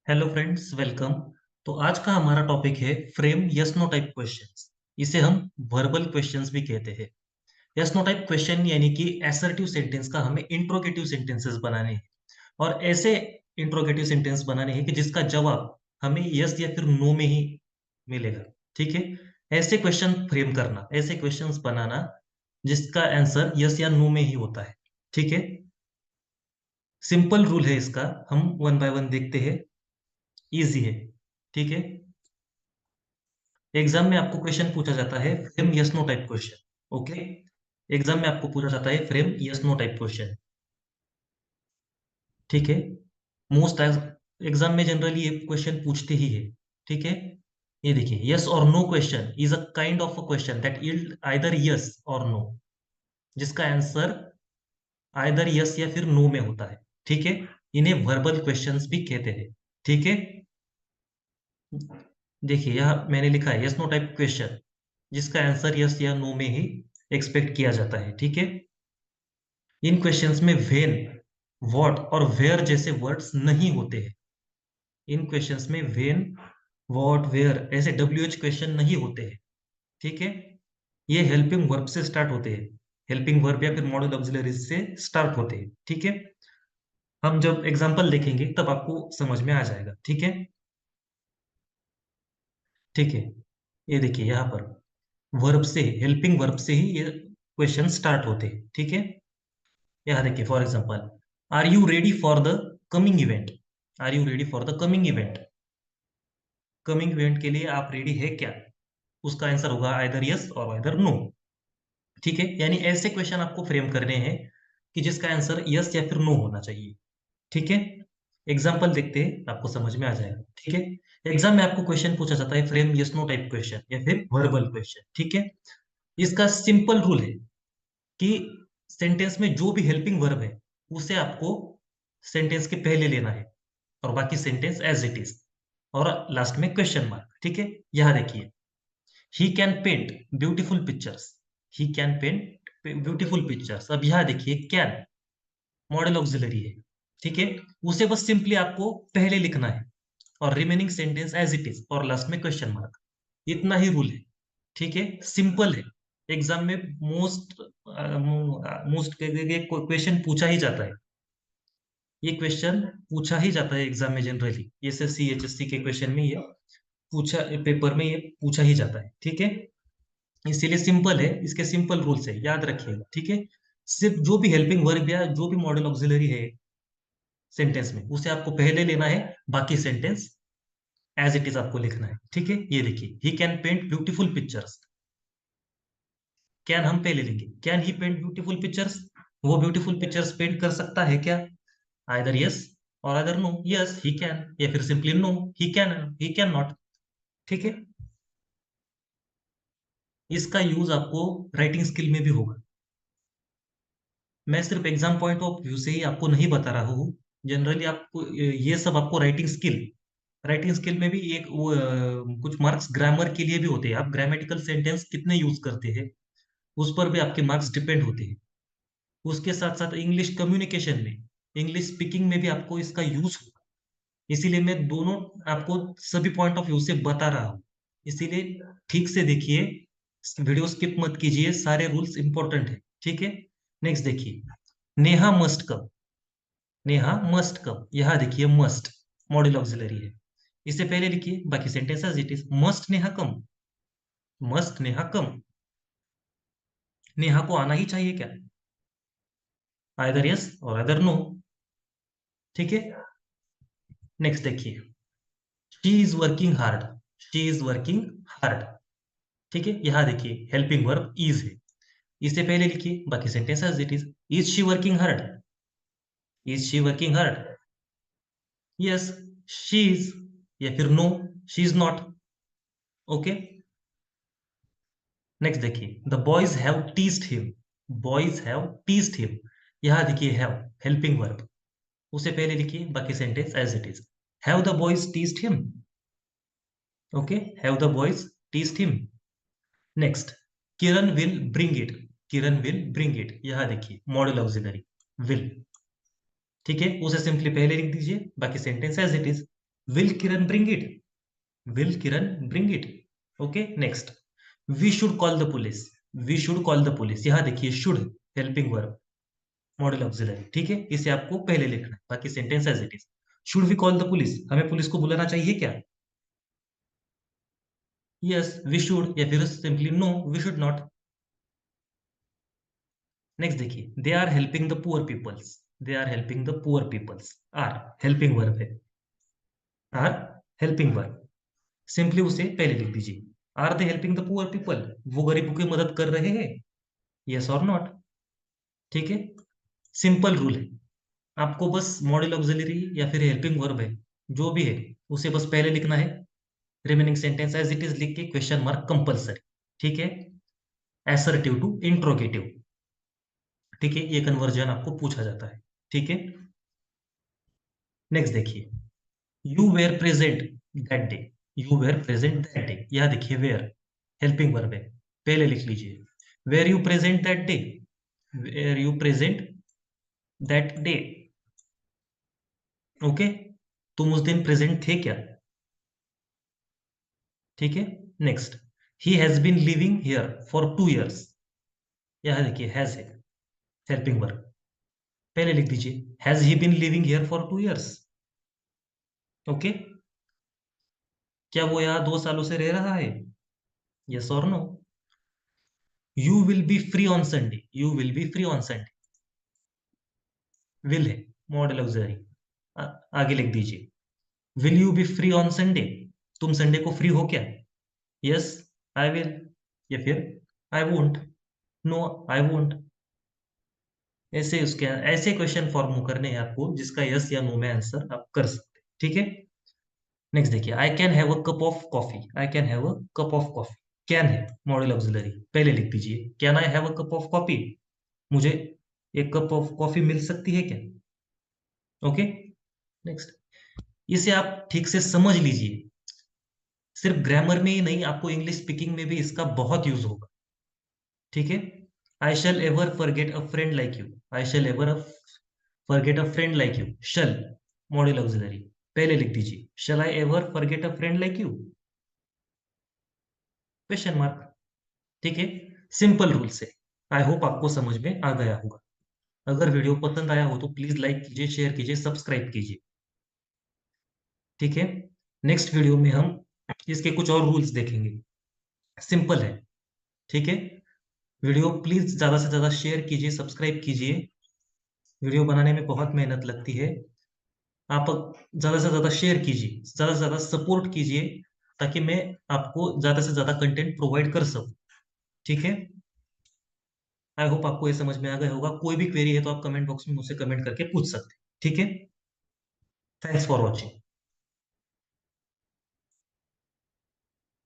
Hello friends, welcome. तो आज का हमारा टॉपिक है frame yes no type questions. इसे हम वर्बल क्वेश्चंस भी कहते हैं। यस नो टाइप क्वेश्चन यानी कि असर्टिव सेंटेंस का हमें इंट्रोगेटिव सेंटेंसेस बनाने हैं और ऐसे इंट्रोगेटिव सेंटेंस बनाने हैं कि जिसका जवाब हमें यस या फिर नो में ही मिलेगा। ठीक है, ऐसे क्वेश्चन फ्रेम करना, ऐसे क्वेश्चंस बनाना जिसका आंसर यस या नो में ही होता है। ठीक है, सिंपल रूल है इसका, हम वन बाय वन देखते हैं। इजी है। ठीक है, एग्जाम में आपको क्वेश्चन पूछा जाता है frame yes no type question. Okay, exam में आपको पूछा जाता है frame yes no type question. ठीक है, मोस्ट एग्जाम में जनरली ये क्वेश्चन पूछते ही है। ठीक है, ये देखिए, यस और no question is a kind of a question that yield either yes और नो, जिसका आंसर आइदर यस या फिर नो में होता है। ठीक है, इन्हें वर्बल क्वेश्चंस भी कहते हैं। ठीक है, देखिए यहाँ मैंने लिखा है यस नो टाइप क्वेश्चन जिसका आंसर यस या नो में ही एक्सपेक्ट किया जाता है। ठीक है, इन क्वेश्चंस में वेन, व्हाट और वेयर जैसे वर्ड्स नहीं होते हैं। इन क्वेश्चंस में वेन, व्हाट, वेयर ऐसे डब्ल्यूएच क्वेश्चन नहीं होते हैं। ठीक है, ये हेल्पिंग वर्ब से स्टार्ट होते हैं, हेल्पिंग वर्ब या फिर मॉडल ऑक्सिलरीज से स्टार्ट होते हैं। ठीक है, हम जब एग्जांपल देखेंगे तब आपको समझ में आ जाएगा। ठीक है, ठीक है, ये देखिए यहाँ पर वर्ब से, हेल्पिंग वर्ब से ही ये क्वेश्चन स्टार्ट होते हैं। ठीक है, यहाँ देखिए, for example, are you ready for the coming event. Are you ready for the coming event, coming event के लिए आप रेडी है क्या? उसका आंसर होगा आइदर यस और आइदर नो। ठीक है, यानी ऐसे क्वेश्चन आपको फ्रेम करने हैं कि जिसका आंसर यस या फिर नो होना चाहिए। ठीक है, एग्जाम्पल देखते हैं, आपको समझ में आ जाएगा। ठीक है, एग्जाम में आपको क्वेश्चन पूछा जाता है frame yes no type question या फिर वर्बल क्वेश्चन। ठीक है, इसका सिंपल रूल है कि सेंटेंस में जो भी हेल्पिंग वर्ब है उसे आपको सेंटेंस के पहले लेना है और बाकी सेंटेंस एज इट इज, और लास्ट में क्वेश्चन मार्क। ठीक है, यहां देखिए, he can paint beautiful pictures. He can paint beautiful pictures. अब यहां देखिए, कैन मॉडल ऑक्सिलरी है। ठीक है, उसे बस सिंपली आपको पहले लिखना है और remaining sentence as it is और लास्ट में क्वेश्चन मार्क। इतना ही रूल है। ठीक है, सिंपल है। एग्जाम में मोस्ट मोस्ट क्वेश्चन पूछा ही जाता है। ये क्वेश्चन पूछा ही जाता है एग्जाम में जनरली, एसएससी एचएससी के क्वेश्चन में ये पूछा, पेपर में ये पूछा ही जाता है। ठीक है, इसीलिए सिंपल है, इसके सिंपल रूल्स है, याद रखिएगा। ठीक है, सिर्फ जो भी हेल्पिंग वर्ब या जो भी मॉडल ऑक्सिलरी है सेंटेंस में उसे आपको पहले लेना है, बाकी सेंटेंस एज इट इज आपको लिखना है। ठीक है, ये देखिए, he can paint beautiful pictures. Can हम पहले लेंगे, can he paint beautiful pictures, वो ब्यूटीफुल पिक्चर्स पेंट कर सकता है क्या? आइदर यस और either no. Yes he can, या फिर simply no he can not. ठीक है, इसका यूज आपको राइटिंग स्किल में भी होगा। मैं सिर्फ एग्जाम पॉइंट ऑफ व्यू से ही आपको नहीं बता रहा हूँ, जनरली आपको ये सब आपको राइटिंग स्किल में भी एक कुछ मार्क्स ग्रामर के लिए भी होते हैं। आप ग्रामेटिकल सेंटेंस कितने यूज करते हैं उस पर भी आपके मार्क्स डिपेंड होते हैं। उसके साथ साथ इंग्लिश कम्युनिकेशन में, इंग्लिश स्पीकिंग में भी आपको इसका यूज होगा। इसीलिए मैं दोनों आपको सभी पॉइंट ऑफ व्यू से बता रहा हूँ। इसीलिए ठीक से देखिए, वीडियो स्किप मत कीजिए, सारे रूल्स इंपॉर्टेंट है। ठीक है, नेक्स्ट देखिए, Neha must come. Neha must come, यहाँ देखिए मस्ट मॉडल ऑक्सिलरी है, इससे पहले लिखिए बाकी sentence as it is, must Neha come. Must Neha come, Neha को आना ही चाहिए क्या? आइदर यस और आइदर नो। ठीक है, नेक्स्ट देखिए, she is working hard. She is working hard. ठीक है, यहाँ देखिए हेल्पिंग वर्ब इज है, इससे पहले लिखिए बाकी sentence as it is she working hard? Is she working hard? Yes she is, या फिर no she is not. Okay, next देखिए, the boys have teased him. Boys have teased him, यहाँ देखिए हैव हेल्पिंग वर्ब, उसे पहले लिखिए बाकी sentence as it is, have the boys teased him. Okay, have the boys teased him. Next, Kiran will bring it. Kiran will bring it, यहाँ देखिए model auxiliary will. ठीक है, उसे सिंपली पहले लिख दीजिए बाकी sentence as it is, will Kiran bring it, will Kiran bring it. Okay next, we should call the police, we should call the police, यहां देखिए should helping verb modal auxiliary, ठीक है, इसे आपको पहले लिखना है, बाकी sentence as it is. Should we call the police, हमें पुलिस को बुलाना चाहिए क्या? यस वी शुड, या फिर simply no we should not. Next देखिए, दे are helping the poor peoples, they are helping the poor peoples, are helping verb है, are helping verb, simply उसे पहले लिख दीजिए। Are they helping the poor people, वो गरीबों की मदद कर रहे हैं, यस और नॉट, ठीक है। सिंपल रूल है, आपको बस मॉडल ऑक्सिलरी या फिर हेल्पिंग वर्ब है, जो भी है उसे बस पहले लिखना है, remaining sentence as it is लिख के क्वेश्चन मार्क कंपलसरी, ठीक है। एसर्टिव टू इंट्रोगेटिव, ठीक है, ये कन्वर्जन आपको पूछा जाता है, ठीक है। नेक्स्ट देखिए, you were present that day, you were present that day, यह देखिए वेयर हेल्पिंग वर्ब है, पहले लिख लीजिए, were you present that day, were you present that day, okay, तुम उस दिन प्रेजेंट थे क्या, ठीक है। Next, he has been living here for 2 years, यह देखिए हैज है हेल्पिंग वर्ब, पहले लिख दीजिए, has he been living here for 2 years, okay, क्या वो यहाँ 2 सालों से रह रहा है, यस और no. You will be free on Sunday, you will be free on Sunday, will है मॉडल ऑक्सिलरी, आगे लिख दीजिए, will you be free on Sunday, तुम संडे को फ्री हो क्या, यस आई विल, या फिर I won't, no I won't, ऐसे उसके ऐसे क्वेश्चन फॉर्म करने हैं आपको जिसका यस या नो में आंसर आप कर सकते हैं, ठीक है। नेक्स्ट देखिए, I can have a cup of coffee, I can have a cup of coffee, can है मॉडल ऑक्सिलरी, पहले लिख दीजिए, can I have a cup of coffee, मुझे एक कप ऑफ कॉफी मिल सकती है क्या, ओके। नेक्स्ट, इसे आप ठीक से समझ लीजिए, सिर्फ ग्रामर में ही नहीं, आपको इंग्लिश स्पीकिंग में भी इसका बहुत यूज होगा, ठीक है। I shall ever forget a friend like you, I shall ever forget a friend like you, shall modal auxiliary, पहले लिख दीजिए, shall I ever forget a friend like you, question mark, ठीक है। सिंपल रूल से I hope आपको समझ में आ गया होगा। अगर वीडियो पसंद आया हो तो प्लीज लाइक कीजिए, शेयर कीजिए, सब्सक्राइब कीजिए, ठीक है। नेक्स्ट वीडियो में हम इसके कुछ और रूल्स देखेंगे, सिंपल है, ठीक है। वीडियो प्लीज ज्यादा से ज्यादा शेयर कीजिए, सब्सक्राइब कीजिए, वीडियो बनाने में बहुत मेहनत लगती है, आप ज्यादा से ज्यादा शेयर कीजिए, ज्यादा से ज्यादा सपोर्ट कीजिए, ताकि मैं आपको ज्यादा से ज्यादा कंटेंट प्रोवाइड कर सकूं, ठीक है। आई होप आपको ये समझ में आ गया होगा, कोई भी क्वेरी है तो आप कमेंट बॉक्स में मुझसे कमेंट करके पूछ सकते हैं, ठीक है। Thanks for watching.